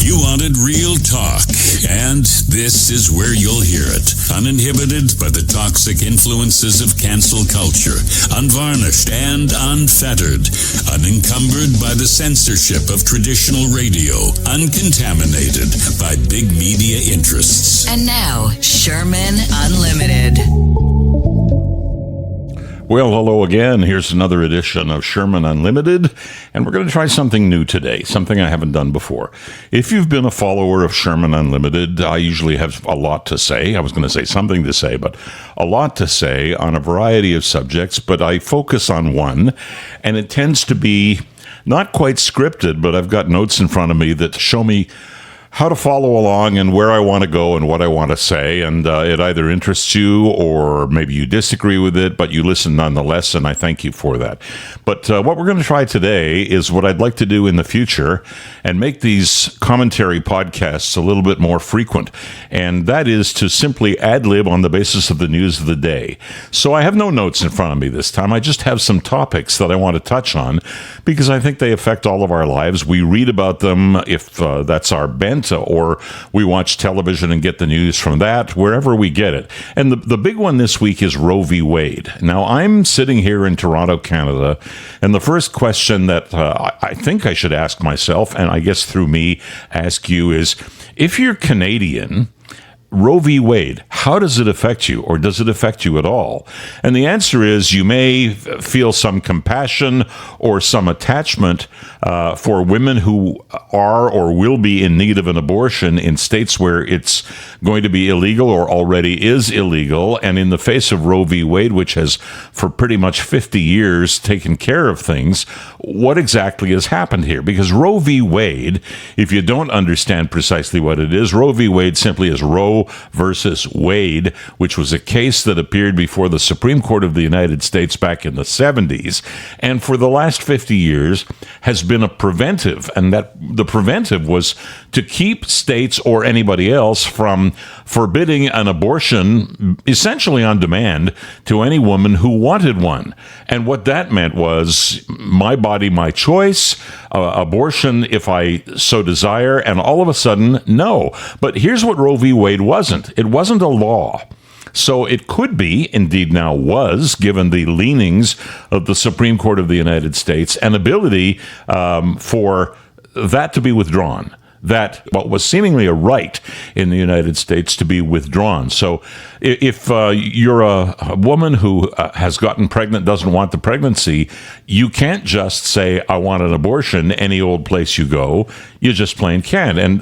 You wanted real talk, and this is where you'll hear it. Uninhibited by the toxic influences of cancel culture, unvarnished and unfettered, unencumbered by the censorship of traditional radio, uncontaminated by big media interests. And now, Shurman Unlimited. Well, hello again. Here's another edition of Shurman Unlimited, and we're going to try something new today, something I haven't done before. If you've been a follower of Shurman Unlimited, I usually have a lot to say. I was going to say something to say, but a lot to say on a variety of subjects, but I focus on one, and it tends to be not quite scripted, but I've got notes in front of me that show me how to follow along and where I want to go and what I want to say. And it either interests you or maybe you disagree with it, but you listen nonetheless, and I thank you for that. But what we're going to try today is what I'd like to do in the future and make these commentary podcasts a little bit more frequent. And that is to simply ad-lib on the basis of the news of the day. So I have no notes in front of me this time. I just have some topics that I want to touch on because I think they affect all of our lives. We read about them if that's our bent, or we watch television and get the news from that, wherever we get it. And the big one this week is Roe v. Wade. Now, I'm sitting here in Toronto, Canada, and the first question that I think I should ask myself, and I guess through me ask you, is if you're Canadian, Roe v. Wade, how does it affect you, or does it affect you at all? And the answer is you may feel some compassion or some attachment for women who are or will be in need of an abortion in states where it's going to be illegal or already is illegal. And in the face of Roe v. Wade, which has for pretty much 50 years taken care of things, what exactly has happened here? Because Roe v. Wade, if you don't understand precisely what it is, Roe v. Wade simply is Roe versus Wade, which was a case that appeared before the Supreme Court of the United States back in the 70s, and for the last 50 years has been a preventive, and that the preventive was to keep states or anybody else from forbidding an abortion essentially on demand to any woman who wanted one. And what that meant was my body, my choice, abortion if I so desire, and all of a sudden, no. But here's what Roe v. Wade wasn't. It wasn't a law. So it could be, indeed now was, given the leanings of the Supreme Court of the United States, an ability for that to be withdrawn. That what was seemingly a right in the United States to be withdrawn. So if you're a woman who has gotten pregnant, doesn't want the pregnancy, you can't just say, I want an abortion any old place you go. You just plain can't. And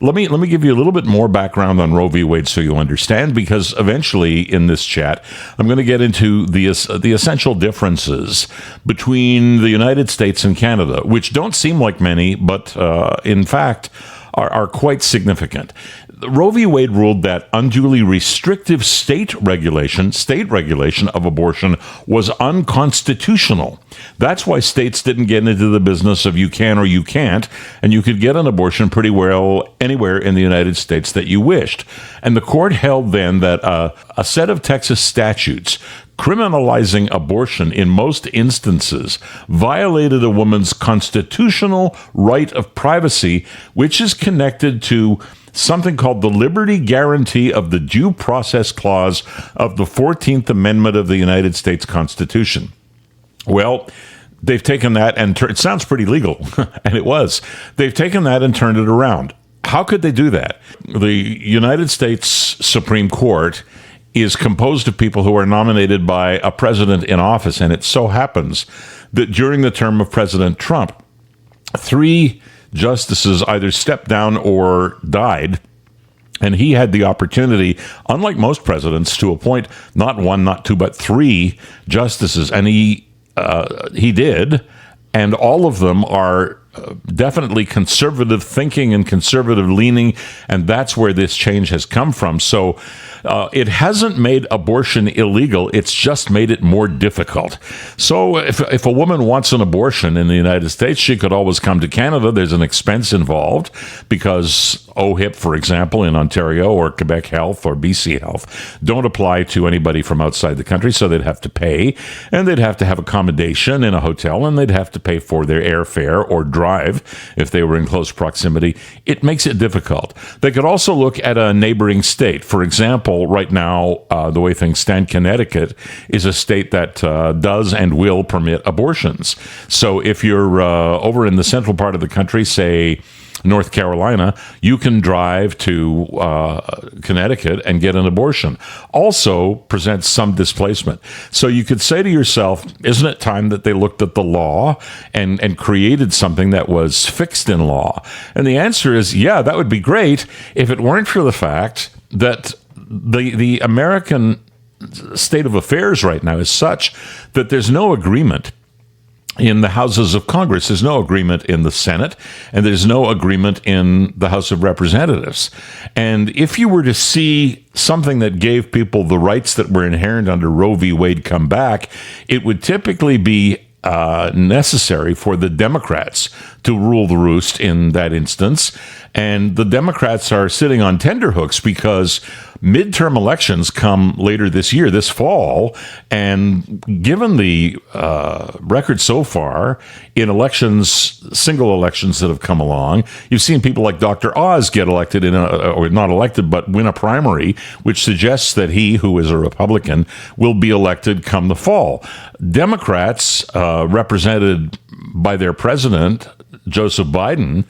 let me give you a little bit more background on Roe v. Wade so you understand, because eventually in this chat, I'm going to get into the essential differences between the United States and Canada, which don't seem like many, but in fact, are quite significant. Roe v. Wade ruled that unduly restrictive state regulation of abortion was unconstitutional. That's why states didn't get into the business of you can or you can't, and you could get an abortion pretty well anywhere in the United States that you wished. And the court held then that a set of Texas statutes criminalizing abortion in most instances violated a woman's constitutional right of privacy, which is connected to something called the Liberty Guarantee of the Due Process Clause of the 14th Amendment of the United States Constitution. Well, they've taken that and it sounds pretty legal, and it was. They've taken that and turned it around. How could they do that? The United States Supreme Court is composed of people who are nominated by a president in office, and it so happens that during the term of President Trump, 3 justices either stepped down or died, and he had the opportunity, unlike most presidents, to appoint not 1, not 2, but 3 justices, and he did, and all of them are definitely conservative thinking and conservative leaning, and that's where this change has come from. So it hasn't made abortion illegal, it's just made it more difficult. So if a woman wants an abortion in the United States, she could always come to Canada. There's an expense involved because OHIP, for example, in Ontario, or Quebec Health or BC Health don't apply to anybody from outside the country, so they'd have to pay, and they'd have to have accommodation in a hotel, and they'd have to pay for their airfare or drive if they were in close proximity. It makes it difficult. They could also look at a neighboring state. For example, right now, the way things stand, Connecticut is a state that does and will permit abortions. So if you're over in the central part of the country, say North Carolina, you can drive to Connecticut and get an abortion. Also presents some displacement. So you could say to yourself, isn't it time that they looked at the law and created something that was fixed in law? And the answer is, yeah, that would be great if it weren't for the fact that the American state of affairs right now is such that there's no agreement in the houses of Congress. There's no agreement in the Senate, and there's no agreement in the House of Representatives. And if you were to see something that gave people the rights that were inherent under Roe v. Wade come back, it would typically be necessary for the Democrats to rule the roost in that instance. And the Democrats are sitting on tenterhooks because midterm elections come later this year, this fall. And given the record so far in elections, single elections that have come along, you've seen people like Dr. Oz get elected or not elected, but win a primary, which suggests that he, who is a Republican, will be elected come the fall. Democrats, represented by their president, Joseph Biden,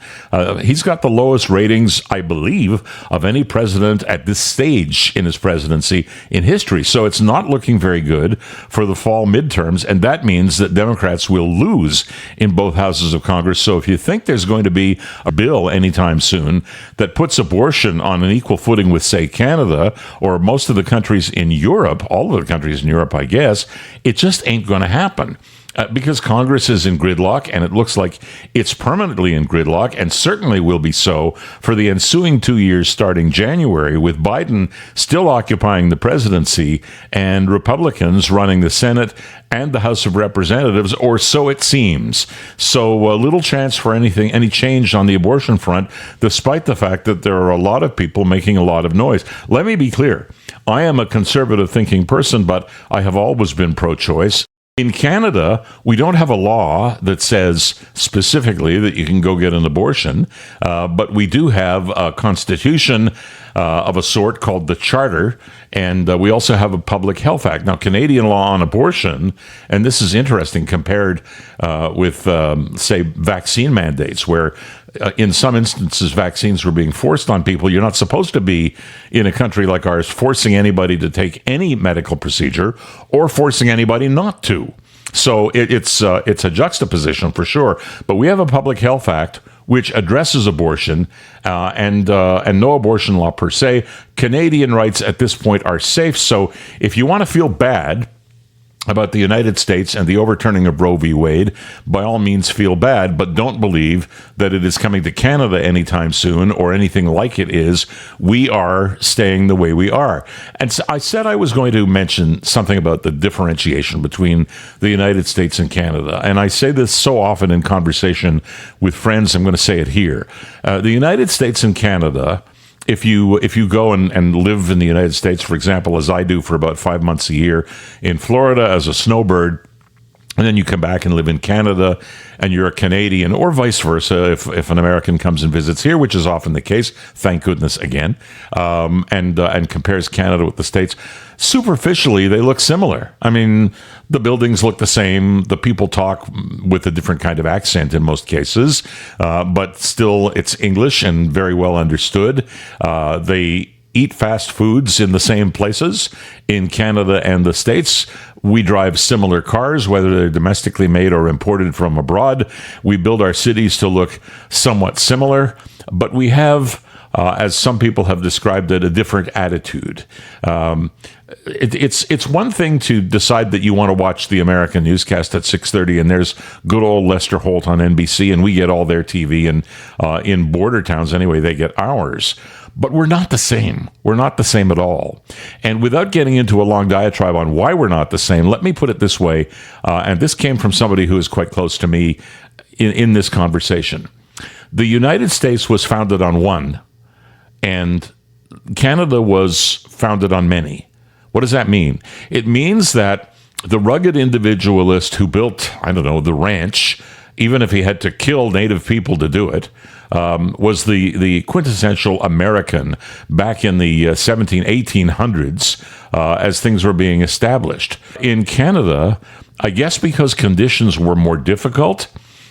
he's got the lowest ratings, I believe, of any president at this stage in his presidency in history. So it's not looking very good for the fall midterms, and that means that Democrats will lose in both houses of Congress. So if you think there's going to be a bill anytime soon that puts abortion on an equal footing with, say, Canada or most of the countries in Europe, all of the countries in Europe, I guess, it just ain't going to happen. Because Congress is in gridlock, and it looks like it's permanently in gridlock, and certainly will be so for the ensuing 2 years starting January, with Biden still occupying the presidency and Republicans running the Senate and the House of Representatives, or so it seems. So little chance for any change on the abortion front, despite the fact that there are a lot of people making a lot of noise. Let me be clear. I am a conservative thinking person, but I have always been pro-choice. In Canada, we don't have a law that says specifically that you can go get an abortion, but we do have a constitution of a sort called the Charter, and we also have a Public Health Act. Now, Canadian law on abortion, and this is interesting compared with, say, vaccine mandates, where in some instances, vaccines were being forced on people. You're not supposed to be, in a country like ours, forcing anybody to take any medical procedure or forcing anybody not to. So it's a juxtaposition for sure. But we have a Public Health Act which addresses abortion and no abortion law per se. Canadian rights at this point are safe. So if you want to feel bad about the United States and the overturning of Roe v. Wade, by all means feel bad, but don't believe that it is coming to Canada anytime soon or anything like it is. We are staying the way we are. And so I said I was going to mention something about the differentiation between the United States and Canada. And I say this so often in conversation with friends, I'm going to say it here. The United States and Canada, if you go and live in the United States, for example, as I do for about 5 months a year in Florida as a snowbird, and then you come back and live in Canada and you're a Canadian, or vice versa, if an American comes and visits here, which is often the case, thank goodness again, and compares Canada with the States, superficially, they look similar. I mean, the buildings look the same. The people talk with a different kind of accent in most cases, but still it's English and very well understood. They eat fast foods in the same places in Canada and the States. We drive similar cars, whether they're domestically made or imported from abroad. We build our cities to look somewhat similar, but we have, as some people have described it, a different attitude. It's one thing to decide that you want to watch the American newscast at 6:30, and there's good old Lester Holt on NBC, and we get all their TV, and in border towns anyway, they get ours. But we're not the same. We're not the same at all. And without getting into a long diatribe on why we're not the same, let me put it this way, and this came from somebody who is quite close to me in this conversation. The United States was founded on one, and Canada was founded on many. What does that mean? It means that the rugged individualist who built, the ranch even if he had to kill native people to do it, was the quintessential American back in the 1800s as things were being established. In Canada, I guess because conditions were more difficult,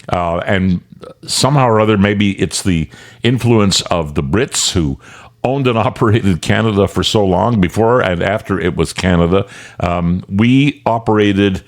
and somehow or other, maybe it's the influence of the Brits who owned and operated Canada for so long before and after it was Canada. We operated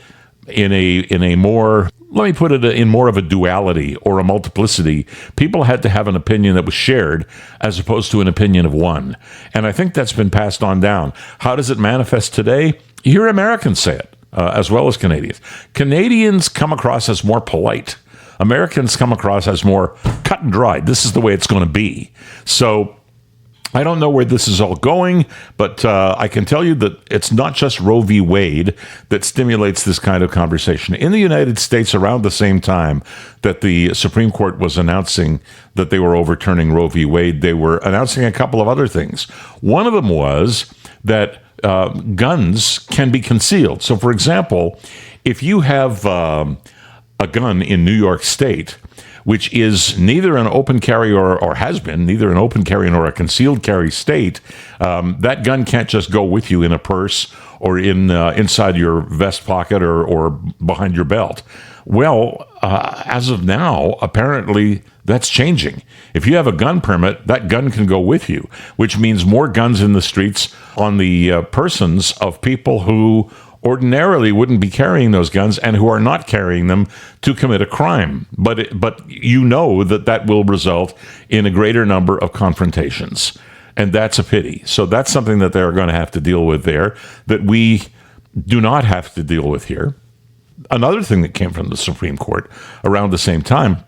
in a more, let me put it in more of a duality or a multiplicity. People had to have an opinion that was shared as opposed to an opinion of one. And I think that's been passed on down. How does it manifest today? You hear Americans say it, as well as Canadians. Canadians come across as more polite. Americans come across as more cut and dried. This is the way it's going to be. So I don't know where this is all going, but I can tell you that it's not just Roe v. Wade that stimulates this kind of conversation. In the United States, around the same time that the Supreme Court was announcing that they were overturning Roe v. Wade, they were announcing a couple of other things. One of them was that guns can be concealed. So, for example, if you have a gun in New York State, which is neither an open carry or has been neither an open carry nor a concealed carry state, that gun can't just go with you in a purse or inside your vest pocket or behind your belt. Well, as of now, apparently that's changing. If you have a gun permit, that gun can go with you, which means more guns in the streets on the persons of people who ordinarily wouldn't be carrying those guns and who are not carrying them to commit a crime. But you know that will result in a greater number of confrontations. And that's a pity. So that's something that they're going to have to deal with there that we do not have to deal with here. Another thing that came from the Supreme Court around the same time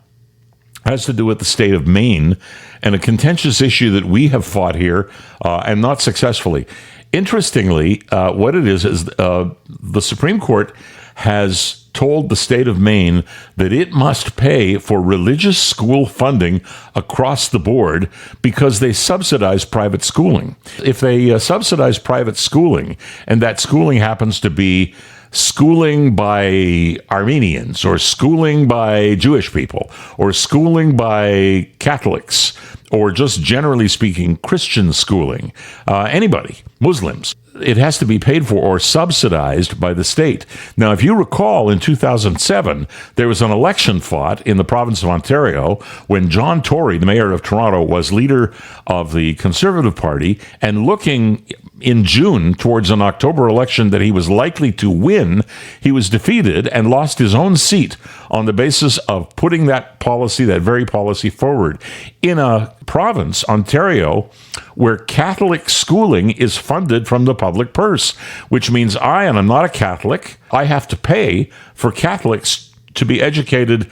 has to do with the state of Maine and a contentious issue that we have fought here and not successfully. Interestingly, what it is the Supreme Court has told the state of Maine that it must pay for religious school funding across the board because they subsidize private schooling. If they subsidize private schooling, and that schooling happens to be schooling by Armenians or schooling by Jewish people or schooling by Catholics or just generally speaking Christian schooling, anybody, Muslims, it has to be paid for or subsidized by the state. Now, if you recall, in 2007, there was an election fought in the province of Ontario when John Tory, the mayor of Toronto, was leader of the Conservative Party and looking in June towards an October election that he was likely to win. He was defeated and lost his own seat on the basis of putting that policy, that very policy, forward in a province, Ontario, where Catholic schooling is funded from the public purse, which means and I'm not a Catholic, I have to pay for Catholics to be educated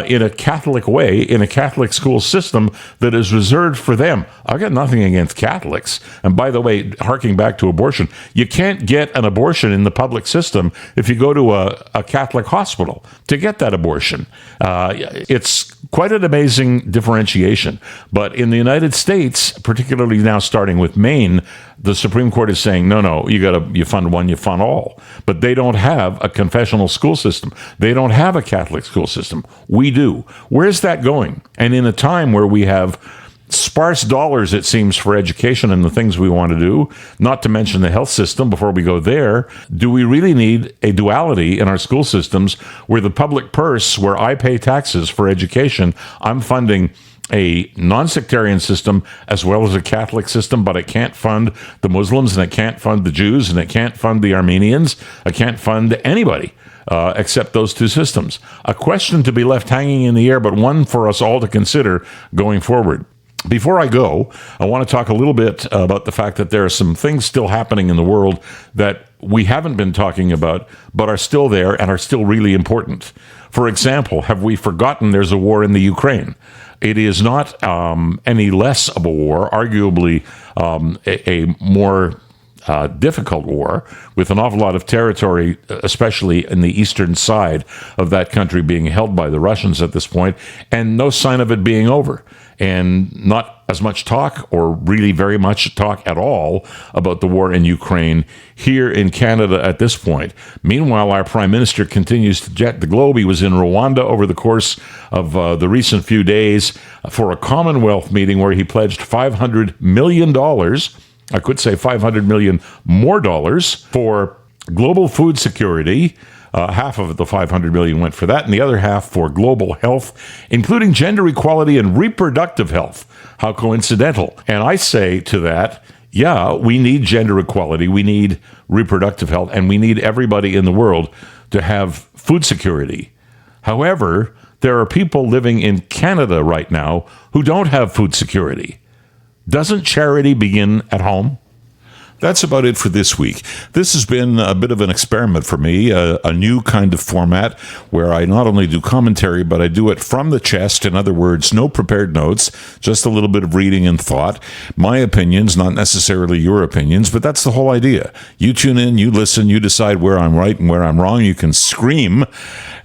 in a Catholic way, in a Catholic school system that is reserved for them. I've got nothing against Catholics. And by the way, harking back to abortion, you can't get an abortion in the public system if you go to a Catholic hospital to get that abortion. It's quite an amazing differentiation. But in the United States, particularly now starting with Maine, the Supreme Court is saying, no, you fund one, you fund all. But they don't have a confessional school system. They don't have a Catholic school system. We do. Where's that going? And in a time where we have sparse dollars, it seems, for education and the things we want to do, not to mention the health system before we go there, do we really need a duality in our school systems where the public purse, where I pay taxes for education, I'm funding a non-sectarian system as well as a Catholic system, but it can't fund the Muslims and it can't fund the Jews and it can't fund the Armenians. It can't fund anybody except those two systems. A question to be left hanging in the air, but one for us all to consider going forward. Before I go, I want to talk a little bit about the fact that there are some things still happening in the world that we haven't been talking about, but are still there and are still really important. For example, have we forgotten there's a war in the Ukraine? It is not any less of a war, arguably a more difficult war with an awful lot of territory, especially in the eastern side of that country being held by the Russians at this point, and no sign of it being over. and not as much talk, or really very much talk at all, about the war in Ukraine here in Canada at this point. Meanwhile, our Prime Minister continues to jet the globe. He was in Rwanda over the course of the recent few days for a Commonwealth meeting where he pledged $500 million. I could say $500 million more dollars for global food security. Half of the $500 million went for that, and the other half for global health, including gender equality and reproductive health. How coincidental. And I say to that, yeah, we need gender equality, we need reproductive health, and we need everybody in the world to have food security. However, there are people living in Canada right now who don't have food security. Doesn't charity begin at home? That's about it for this week. This has been a bit of an experiment for me, a new kind of format where I not only do commentary, but I do it from the chest. In other words, no prepared notes, just a little bit of reading and thought. My opinions, not necessarily your opinions, but that's the whole idea. You tune in, you listen, you decide where I'm right and where I'm wrong. You can scream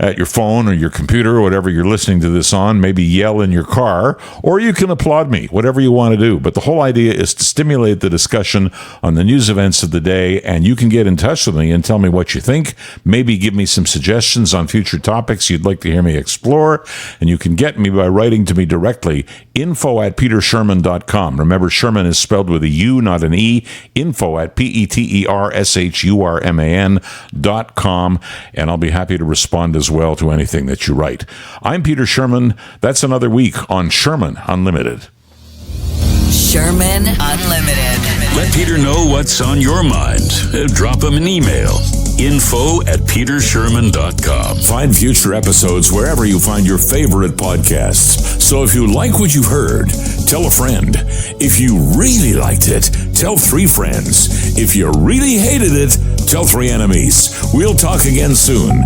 at your phone or your computer or whatever you're listening to this on, maybe yell in your car, or you can applaud me, whatever you want to do. But the whole idea is to stimulate the discussion on the news events of the day, and you can get in touch with me and tell me what you think. Maybe give me some suggestions on future topics you'd like to hear me explore, and you can get me by writing to me directly, info@petershurman.com. Remember, Shurman is spelled with a U, not an E, info@petershurman.com, and I'll be happy to respond as well to anything that you write. I'm Peter Shurman. That's another week on Shurman Unlimited. Shurman Unlimited. Let Peter know what's on your mind. Drop him an email. info@petershurman.com. Find future episodes wherever you find your favorite podcasts. So if you like what you've heard, tell a friend. If you really liked it, tell 3 friends. If you really hated it, tell 3 enemies. We'll talk again soon.